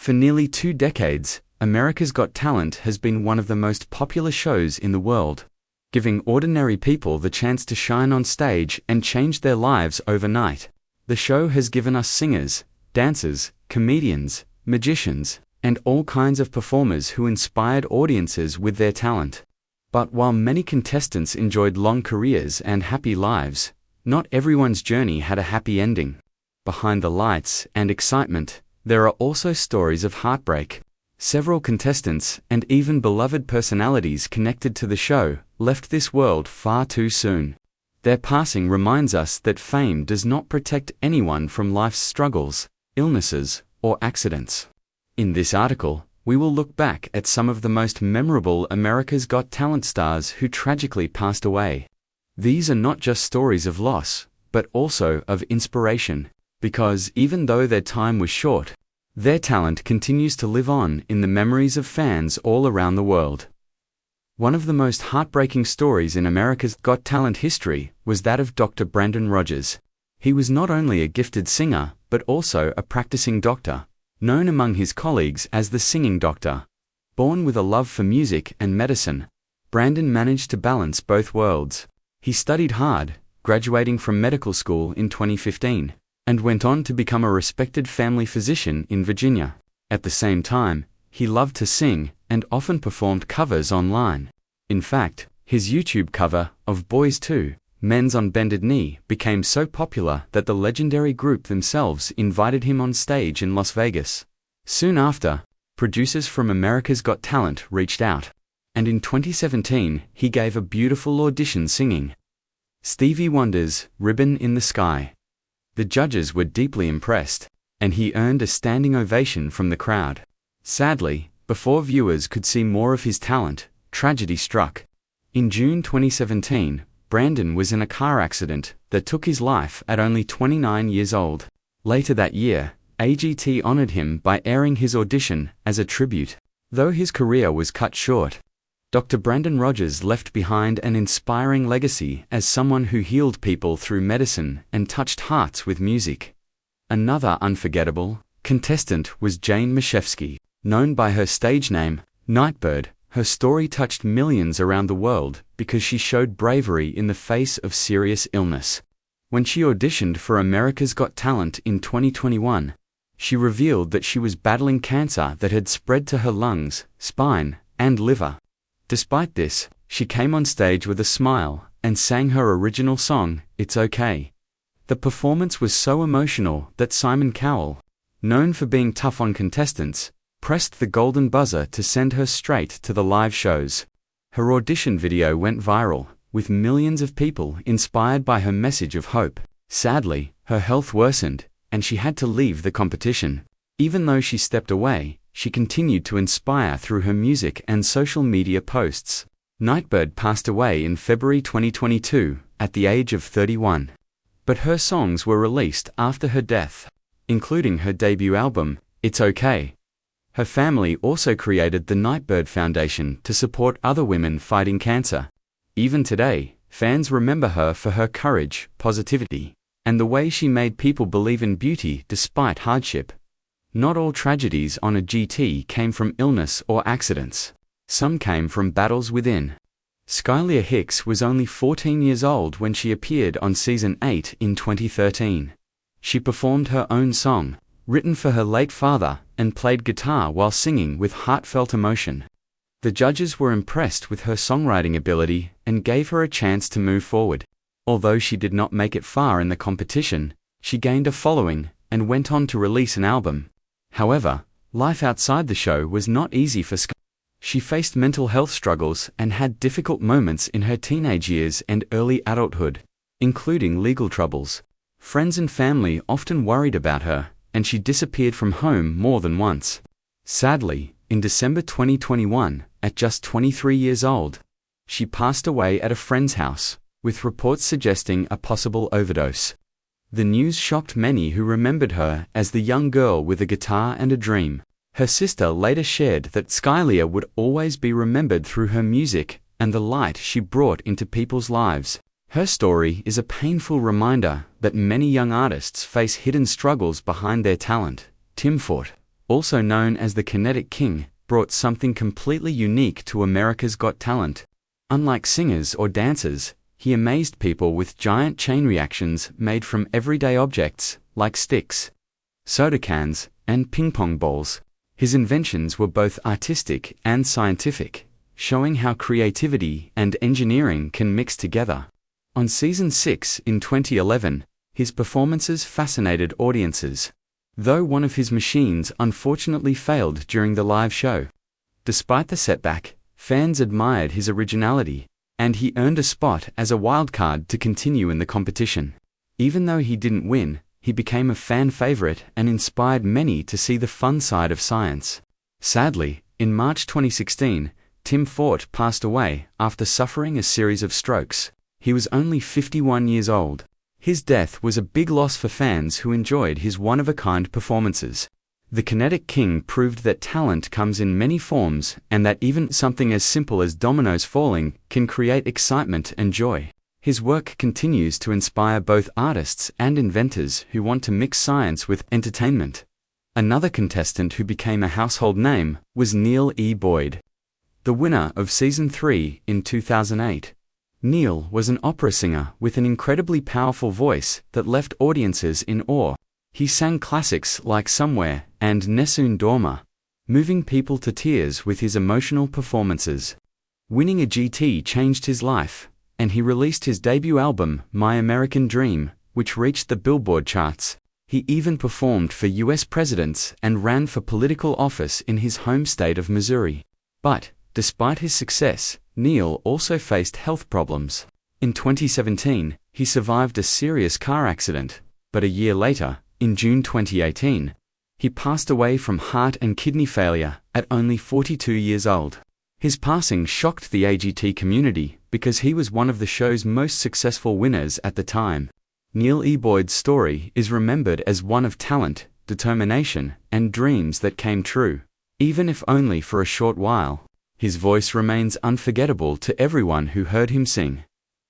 For nearly 2 decades, America's Got Talent has been one of the most popular shows in the world, giving ordinary people the chance to shine on stage and change their lives overnight. The show has given us singers, dancers, comedians, magicians, and all kinds of performers who inspired audiences with their talent. But while many contestants enjoyed long careers and happy lives, not everyone's journey had a happy ending. Behind the lights and excitement, there are also stories of heartbreak. Several contestants, and even beloved personalities connected to the show, left this world far too soon. Their passing reminds us that fame does not protect anyone from life's struggles, illnesses, or accidents. In this article, we will look back at some of the most memorable America's Got Talent stars who tragically passed away. These are not just stories of loss, but also of inspiration, because even though their time was short, their talent continues to live on in the memories of fans all around the world. One of the most heartbreaking stories in America's Got Talent history was that of Dr. Brandon Rogers. He was not only a gifted singer, but also a practicing doctor, known among his colleagues as the singing doctor. Born with a love for music and medicine, Brandon managed to balance both worlds. He studied hard, graduating from medical school in 2015, and went on to become a respected family physician in Virginia. At the same time, he loved to sing and often performed covers online. In fact, his YouTube cover of Boys 2, Men's on Bended Knee became so popular that the legendary group themselves invited him on stage in Las Vegas. Soon after, producers from America's Got Talent reached out, and in 2017 he gave a beautiful audition singing Stevie Wonder's Ribbon in the Sky. The judges were deeply impressed, and he earned a standing ovation from the crowd. Sadly, before viewers could see more of his talent, tragedy struck. In June 2017, Brandon was in a car accident that took his life at only 29 years old. Later that year, AGT honored him by airing his audition as a tribute. Though his career was cut short, Dr. Brandon Rogers left behind an inspiring legacy as someone who healed people through medicine and touched hearts with music. Another unforgettable contestant was Jane Mashevsky. Known by her stage name, Nightbird, her story touched millions around the world because she showed bravery in the face of serious illness. When she auditioned for America's Got Talent in 2021, she revealed that she was battling cancer that had spread to her lungs, spine, and liver. Despite this, she came on stage with a smile and sang her original song, It's Okay. The performance was so emotional that Simon Cowell, known for being tough on contestants, pressed the golden buzzer to send her straight to the live shows. Her audition video went viral, with millions of people inspired by her message of hope. Sadly, her health worsened, and she had to leave the competition. Even though she stepped away, she continued to inspire through her music and social media posts. Nightbird passed away in February 2022, at the age of 31. But her songs were released after her death, including her debut album, It's Okay. Her family also created the Nightbird Foundation to support other women fighting cancer. Even today, fans remember her for her courage, positivity, and the way she made people believe in beauty despite hardship. Not all tragedies on a GT came from illness or accidents. Some came from battles within. Skylia Hicks was only 14 years old when she appeared on Season 8 in 2013. She performed her own song, written for her late father, and played guitar while singing with heartfelt emotion. The judges were impressed with her songwriting ability and gave her a chance to move forward. Although she did not make it far in the competition, she gained a following and went on to release an album. However, life outside the show was not easy for Sky. She faced mental health struggles and had difficult moments in her teenage years and early adulthood, including legal troubles. Friends and family often worried about her, and she disappeared from home more than once. Sadly, in December 2021, at just 23 years old, she passed away at a friend's house, with reports suggesting a possible overdose. The news shocked many who remembered her as the young girl with a guitar and a dream. Her sister later shared that Skylia would always be remembered through her music and the light she brought into people's lives. Her story is a painful reminder that many young artists face hidden struggles behind their talent. Tim Ford, also known as the Kinetic King, brought something completely unique to America's Got Talent. Unlike singers or dancers, he amazed people with giant chain reactions made from everyday objects like sticks, soda cans, and ping-pong balls. His inventions were both artistic and scientific, showing how creativity and engineering can mix together. On Season 6 in 2011, his performances fascinated audiences, though one of his machines unfortunately failed during the live show. Despite the setback, fans admired his originality, and he earned a spot as a wildcard to continue in the competition. Even though he didn't win, he became a fan favorite and inspired many to see the fun side of science. Sadly, in March 2016, Tim Ford passed away after suffering a series of strokes. He was only 51 years old. His death was a big loss for fans who enjoyed his one-of-a-kind performances. The Kinetic King proved that talent comes in many forms and that even something as simple as dominoes falling can create excitement and joy. His work continues to inspire both artists and inventors who want to mix science with entertainment. Another contestant who became a household name was Neil E. Boyd, the winner of Season 3 in 2008. Neil was an opera singer with an incredibly powerful voice that left audiences in awe. He sang classics like Somewhere and Nessun Dorma, moving people to tears with his emotional performances. Winning a GT changed his life, and he released his debut album, My American Dream, which reached the Billboard charts. He even performed for US presidents and ran for political office in his home state of Missouri. But, despite his success, Neil also faced health problems. In 2017, he survived a serious car accident, but a year later, in June 2018, he passed away from heart and kidney failure at only 42 years old. His passing shocked the AGT community because he was one of the show's most successful winners at the time. Neil E. Boyd's story is remembered as one of talent, determination, and dreams that came true, even if only for a short while. His voice remains unforgettable to everyone who heard him sing.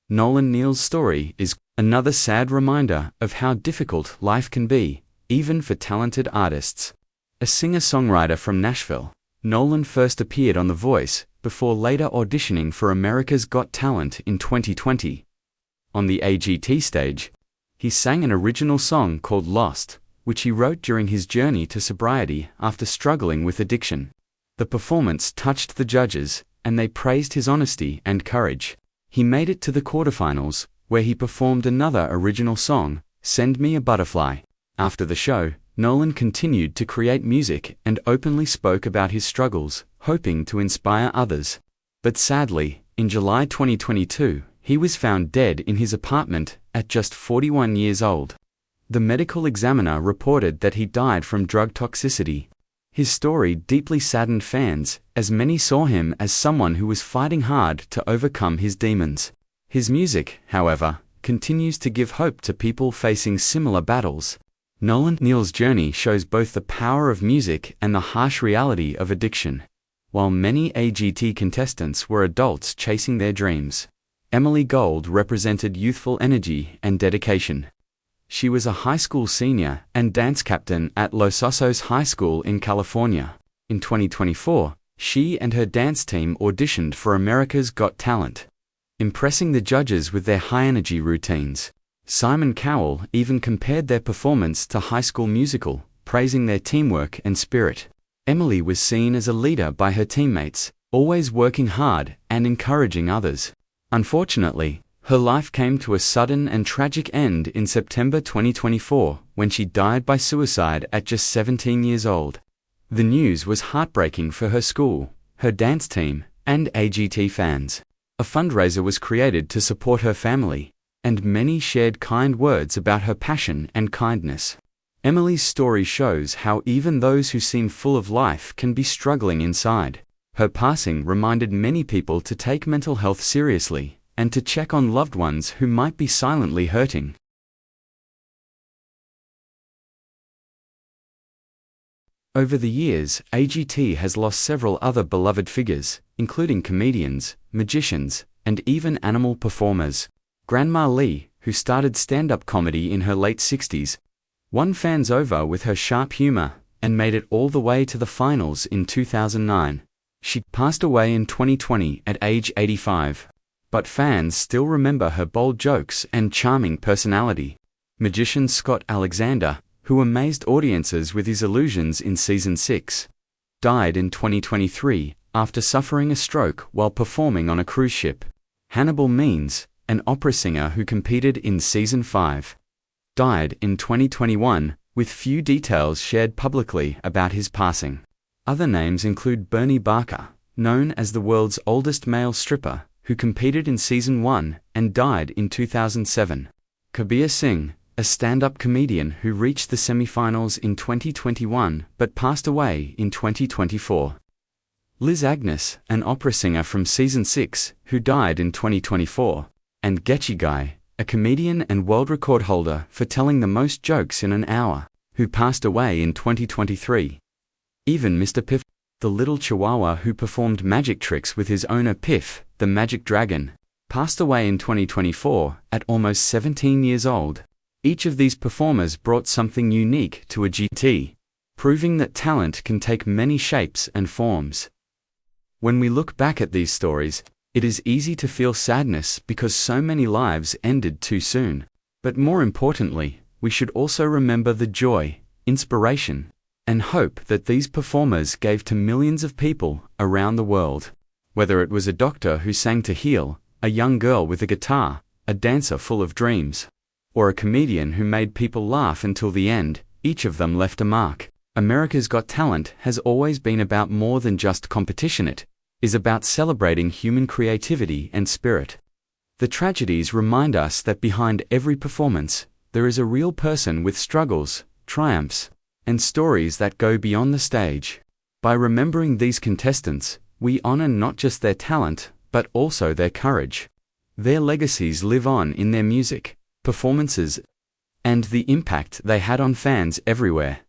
Nolan Neal's story is another sad reminder of how difficult life can be, even for talented artists. A singer-songwriter from Nashville, Nolan first appeared on The Voice before later auditioning for America's Got Talent in 2020. On the AGT stage, he sang an original song called Lost, which he wrote during his journey to sobriety after struggling with addiction. The performance touched the judges, and they praised his honesty and courage. He made it to the quarterfinals, where he performed another original song, Send Me a Butterfly. After the show, Nolan continued to create music and openly spoke about his struggles, hoping to inspire others. But sadly, in July 2022, he was found dead in his apartment at just 41 years old. The medical examiner reported that he died from drug toxicity. His story deeply saddened fans, as many saw him as someone who was fighting hard to overcome his demons. His music, however, continues to give hope to people facing similar battles. Nolan Neal's journey shows both the power of music and the harsh reality of addiction. While many AGT contestants were adults chasing their dreams, Emily Gold represented youthful energy and dedication. She was a high school senior and dance captain at Los Osos High School in California. In 2024, she and her dance team auditioned for America's Got Talent, impressing the judges with their high-energy routines. Simon Cowell even compared their performance to High School Musical, praising their teamwork and spirit. Emily was seen as a leader by her teammates, always working hard and encouraging others. Unfortunately, her life came to a sudden and tragic end in September 2024 when she died by suicide at just 17 years old. The news was heartbreaking for her school, her dance team, and AGT fans. A fundraiser was created to support her family, and many shared kind words about her passion and kindness. Emily's story shows how even those who seem full of life can be struggling inside. Her passing reminded many people to take mental health seriously and to check on loved ones who might be silently hurting. Over the years, AGT has lost several other beloved figures, including comedians, magicians, and even animal performers. Grandma Lee, who started stand-up comedy in her late 60s, won fans over with her sharp humor and made it all the way to the finals in 2009. She passed away in 2020 at age 85. But fans still remember her bold jokes and charming personality. Magician Scott Alexander, who amazed audiences with his illusions in Season 6, died in 2023 after suffering a stroke while performing on a cruise ship. Hannibal Means, an opera singer who competed in Season 5, died in 2021, with few details shared publicly about his passing. Other names include Bernie Barker, known as the world's oldest male stripper, who competed in Season 1 and died in 2007. Kabir Singh, a stand-up comedian who reached the semi-finals in 2021 but passed away in 2024. Liz Agnes, an opera singer from Season 6, who died in 2024. And Getchy Guy, a comedian and world record holder for telling the most jokes in an hour, who passed away in 2023. Even Mr. Piff, the little chihuahua who performed magic tricks with his owner Piff, the magic dragon, passed away in 2024 at almost 17 years old. Each of these performers brought something unique to a GT, proving that talent can take many shapes and forms. When we look back at these stories, it is easy to feel sadness because so many lives ended too soon. But more importantly, we should also remember the joy, inspiration, and hope that these performers gave to millions of people around the world. Whether it was a doctor who sang to heal, a young girl with a guitar, a dancer full of dreams, or a comedian who made people laugh until the end, each of them left a mark. America's Got Talent has always been about more than just competition. It is about celebrating human creativity and spirit. The tragedies remind us that behind every performance, there is a real person with struggles, triumphs, and stories that go beyond the stage. By remembering these contestants, we honor not just their talent, but also their courage. Their legacies live on in their music, performances, and the impact they had on fans everywhere.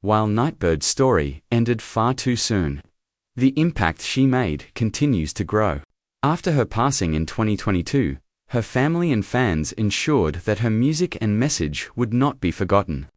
While Nightbird's story ended far too soon, the impact she made continues to grow. After her passing in 2022, her family and fans ensured that her music and message would not be forgotten.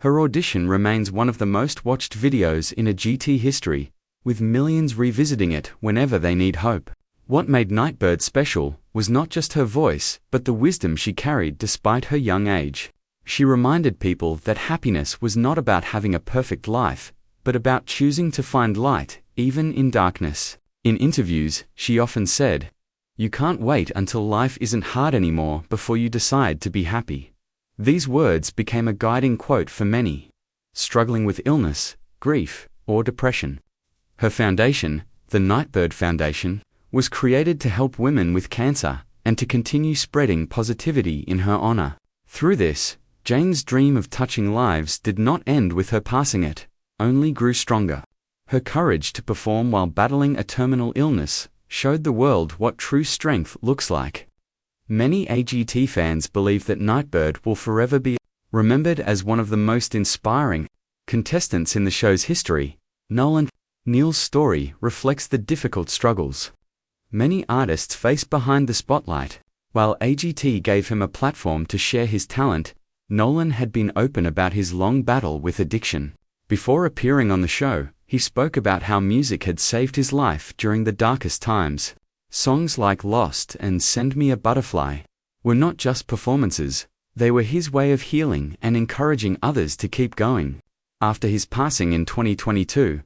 Her audition remains one of the most watched videos in a GT history, with millions revisiting it whenever they need hope. What made Nightbird special was not just her voice, but the wisdom she carried despite her young age. She reminded people that happiness was not about having a perfect life, but about choosing to find light, even in darkness. In interviews, she often said, "You can't wait until life isn't hard anymore before you decide to be happy." These words became a guiding quote for many struggling with illness, grief, or depression. Her foundation, the Nightbird Foundation, was created to help women with cancer and to continue spreading positivity in her honor. Through this, Jane's dream of touching lives did not end with her passing. It only grew stronger. Her courage to perform while battling a terminal illness showed the world what true strength looks like. Many AGT fans believe that Nightbird will forever be remembered as one of the most inspiring contestants in the show's history. Neil's story reflects the difficult struggles many artists face behind the spotlight. While AGT gave him a platform to share his talent, Nolan had been open about his long battle with addiction. Before appearing on the show, he spoke about how music had saved his life during the darkest times. Songs like Lost and Send Me a Butterfly were not just performances, they were his way of healing and encouraging others to keep going. After his passing in 2022,